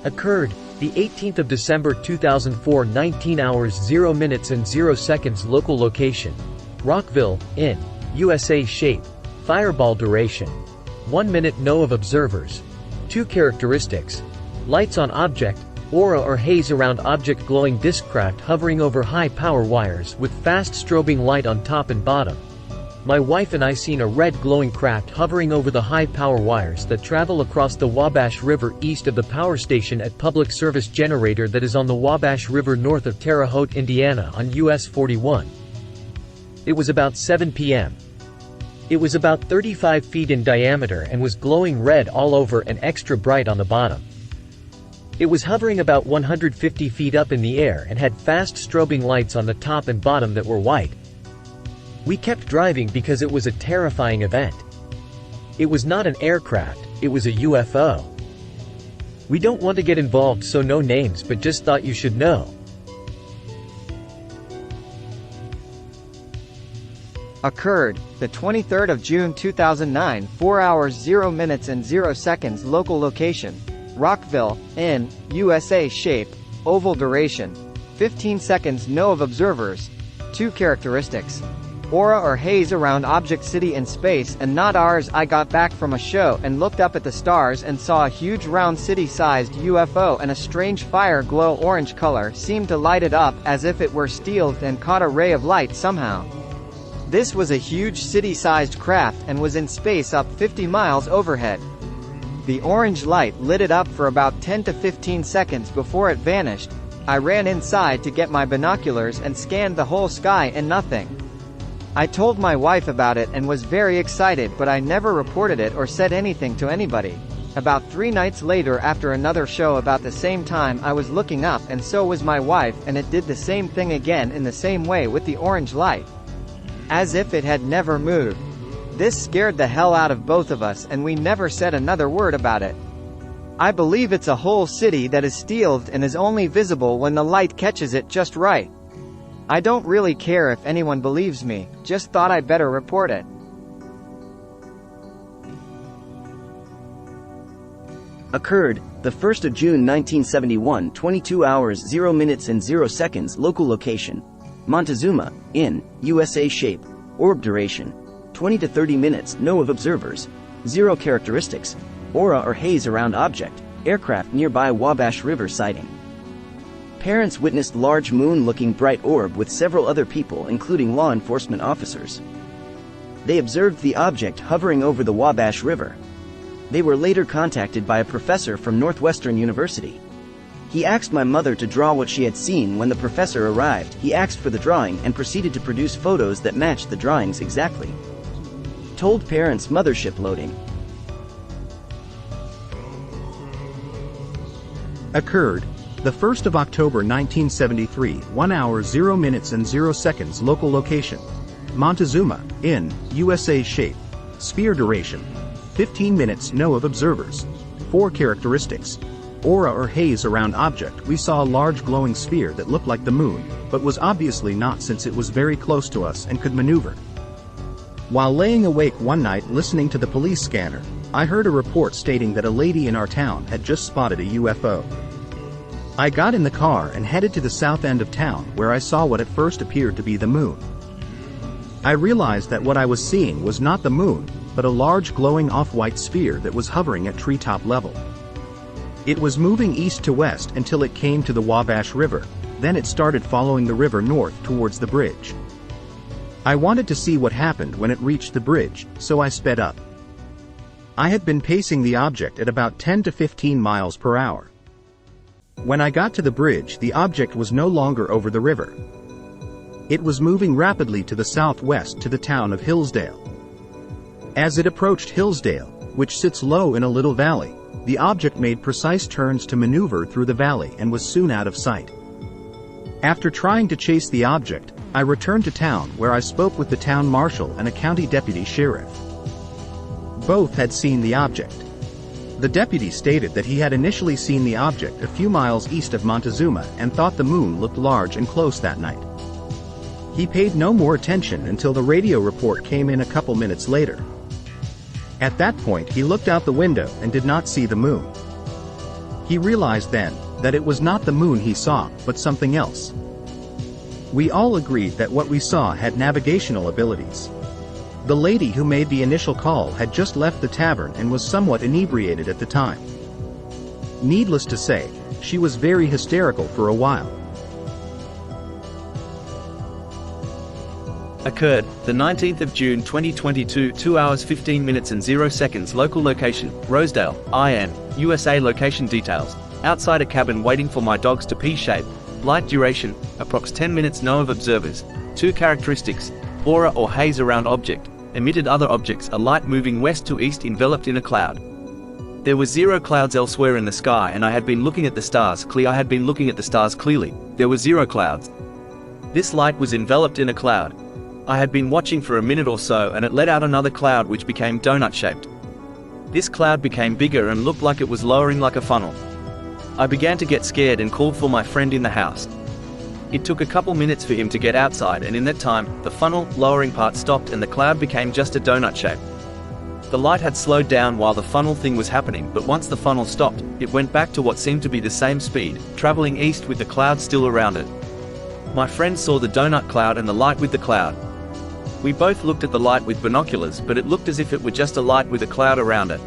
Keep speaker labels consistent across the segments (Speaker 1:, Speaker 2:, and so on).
Speaker 1: Occurred, the 18th of December 2004, 19 hours 0 minutes and 0 seconds. Local location: Rockville, in USA. Shape: fireball. Duration: 1 minute. No of observers. 2 characteristics: lights on object, aura or haze around object. Glowing disk craft hovering over high power wires with fast strobing light on top and bottom. My wife and I seen a red glowing craft hovering over the high power wires that travel across the Wabash River east of the power station at Public Service Generator that is on the Wabash River north of Terre Haute, Indiana on US 41. It was about 7 p.m. It was about 35 feet in diameter and was glowing red all over and extra bright on the bottom. It was hovering about 150 feet up in the air and had fast strobing lights on the top and bottom that were white. We kept driving because it was a terrifying event. It was not an aircraft, it was a UFO. We don't want to get involved, so no names, but just thought you should know.
Speaker 2: Occurred, the 23rd of June 2009, 4 hours 0 minutes and 0 seconds. Local location: Rockville, in USA. Shape: oval. Duration: 15 seconds. No of observers. 2 characteristics: aura or haze around object. City in space and not ours. I got back from a show and looked up at the stars and saw a huge round city-sized UFO, and a strange fire glow orange color seemed to light it up as if it were steeled and caught a ray of light somehow. This was a huge city-sized craft and was in space up 50 miles overhead. The orange light lit it up for about 10 to 15 seconds before it vanished. I ran inside to get my binoculars and scanned the whole sky and nothing. I told my wife about it and was very excited, but I never reported it or said anything to anybody. About 3 nights later, after another show about the same time, I was looking up and so was my wife, and it did the same thing again in the same way with the orange light, as if it had never moved. This scared the hell out of both of us and we never said another word about it. I believe it's a whole city that is steeled and is only visible when the light catches it just right. I don't really care if anyone believes me, just thought I'd better report it.
Speaker 3: Occurred, the 1st of June 1971, 22 hours 0 minutes and 0 seconds. Local location: Montezuma, in USA. Shape: orb. Duration: 20 to 30 minutes. No of observers. 0 characteristics: aura or haze around object, aircraft nearby Wabash River. Sighting: parents witnessed large moon-looking bright orb with several other people, including law enforcement officers. They observed the object hovering over the Wabash River. They were later contacted by a professor from Northwestern University. He asked my mother to draw what she had seen. When the professor arrived, he asked for the drawing and proceeded to produce photos that matched the drawings exactly. Told parents. Mothership loading.
Speaker 4: Occurred, the 1st of October 1973, 1 hour 0 minutes and 0 seconds. Local location: Montezuma, in USA. Shape: sphere. Duration: 15 minutes. No of observers. 4 characteristics: aura or haze around object. We saw a large glowing sphere that looked like the moon, but was obviously not since it was very close to us and could maneuver. While laying awake one night listening to the police scanner, I heard a report stating that a lady in our town had just spotted a UFO. I got in the car and headed to the south end of town, where I saw what at first appeared to be the moon. I realized that what I was seeing was not the moon, but a large glowing off-white sphere that was hovering at treetop level. It was moving east to west until it came to the Wabash River, then it started following the river north towards the bridge. I wanted to see what happened when it reached the bridge, so I sped up. I had been pacing the object at about 10 to 15 miles per hour. When I got to the bridge, the object was no longer over the river. It was moving rapidly to the southwest to the town of Hillsdale. As it approached Hillsdale, which sits low in a little valley, the object made precise turns to maneuver through the valley and was soon out of sight. After trying to chase the object, I returned to town, where I spoke with the town marshal and a county deputy sheriff. Both had seen the object. The deputy stated that he had initially seen the object a few miles east of Montezuma and thought the moon looked large and close that night. He paid no more attention until the radio report came in a couple minutes later. At that point he looked out the window and did not see the moon. He realized then that it was not the moon he saw, but something else. We all agreed that what we saw had navigational abilities. The lady who made the initial call had just left the tavern and was somewhat inebriated at the time. Needless to say, she was very hysterical for a while.
Speaker 5: Occurred, the 19th of June 2022, 2 hours 15 minutes and 0 seconds. Local location, Rosedale, IN, USA. Location details, outside a cabin waiting for my dogs to pee. Shape, light duration, approx 10 minutes. Know of observers. 2 characteristics, aura or haze around object, emitted other objects. A light moving west to east enveloped in a cloud. There were 0 clouds elsewhere in the sky and I had been looking at the stars clearly. There were 0 clouds. This light was enveloped in a cloud. I had been watching for a minute or so and it let out another cloud which became donut-shaped. This cloud became bigger and looked like it was lowering like a funnel. I began to get scared and called for my friend in the house. It took a couple minutes for him to get outside and in that time, the funnel, lowering part stopped and the cloud became just a donut shape. The light had slowed down while the funnel thing was happening, but once the funnel stopped, it went back to what seemed to be the same speed, traveling east with the cloud still around it. My friend saw the donut cloud and the light with the cloud. We both looked at the light with binoculars, but it looked as if it were just a light with a cloud around it.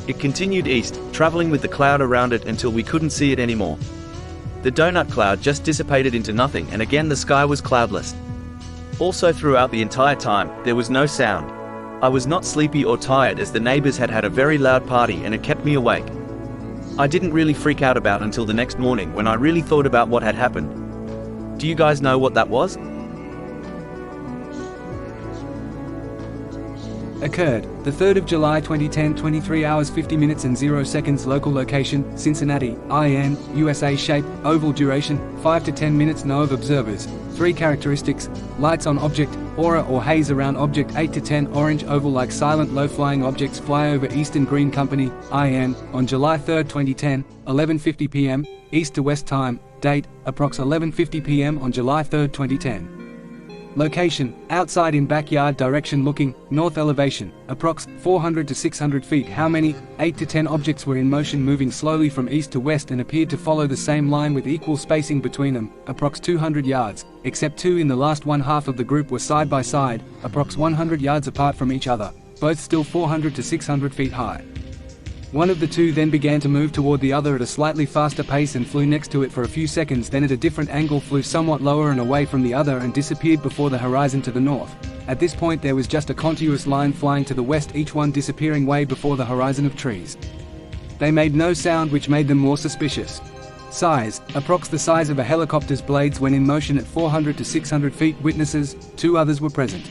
Speaker 5: It continued east, traveling with the cloud around it until we couldn't see it anymore. The donut cloud just dissipated into nothing and again the sky was cloudless. Also throughout the entire time, there was no sound. I was not sleepy or tired as the neighbors had had a very loud party and it kept me awake. I didn't really freak out about until the next morning when I really thought about what had happened. Do you guys know what that was?
Speaker 6: Occurred, the 3rd of July 2010, 23 hours 50 minutes and 0 seconds. Local location, Cincinnati, IN, USA. Shape, oval duration, 5 to 10 minutes. Know of observers. 3 characteristics, lights on object, aura or haze around object. 8 to 10 orange oval like silent low-flying objects fly over Eastern Green Company, IN, on July 3, 2010, 11:50 p.m., east to west time. Date, approx 11:50 p.m. on July 3, 2010. Location, outside in backyard. Direction looking, north elevation, approx. 400 to 600 feet. How many? 8 to 10 objects were in motion moving slowly from east to west and appeared to follow the same line with equal spacing between them, approx 200 yards, except 2 in the last one half of the group were side by side, approx 100 yards apart from each other, both still 400 to 600 feet high. One of the 2 then began to move toward the other at a slightly faster pace and flew next to it for a few seconds, then at a different angle flew somewhat lower and away from the other and disappeared before the horizon to the north. At this point there was just a continuous line flying to the west, each one disappearing way before the horizon of trees. They made no sound, which made them more suspicious. Size, approx the size of a helicopter's blades when in motion at 400 to 600 feet. Witnesses, 2 others were present.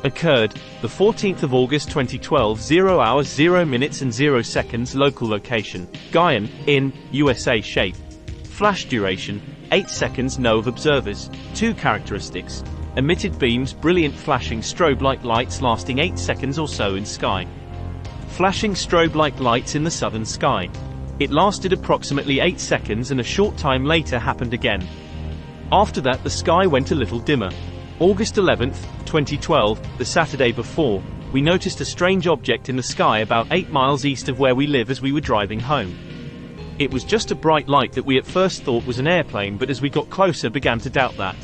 Speaker 7: Occurred, the 14th of August 2012, 0 hours 0 minutes and 0 seconds. Local location, Genom, in, USA. Shape, flash duration, 8 seconds. Know of observers. 2 characteristics, emitted beams, brilliant flashing strobe-like lights lasting 8 seconds or so in sky. Flashing strobe-like lights in the southern sky. It lasted approximately 8 seconds and a short time later happened again. After that the sky went a little dimmer. August 11th, 2012, the Saturday before, we noticed a strange object in the sky about 8 miles east of where we live as we were driving home. It was just a bright light that we at first thought was an airplane, but as we got closer began to doubt that.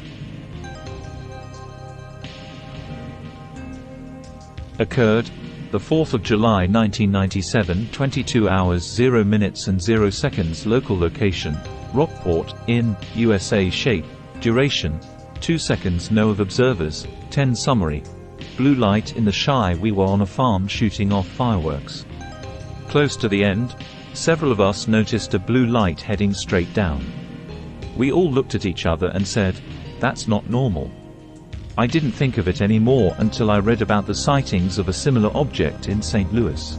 Speaker 8: Occurred, the 4th of July 1997, 22 hours 0 minutes and 0 seconds. Local location, Rockport, in, USA. Shape, duration, 2 seconds. Know of observers. 10 summary. Blue light in the sky. We were on a farm shooting off fireworks. Close to the end, several of us noticed a blue light heading straight down. We all looked at each other and said, "That's not normal." I didn't think of it anymore until I read about the sightings of a similar object in St. Louis.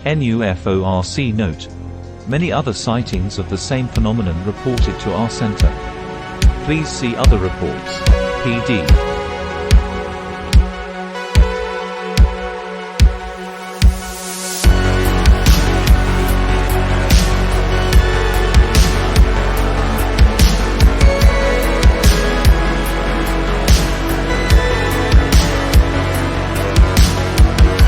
Speaker 8: NUFORC note. Many other sightings of the same phenomenon reported to our center. Please see other reports. PD.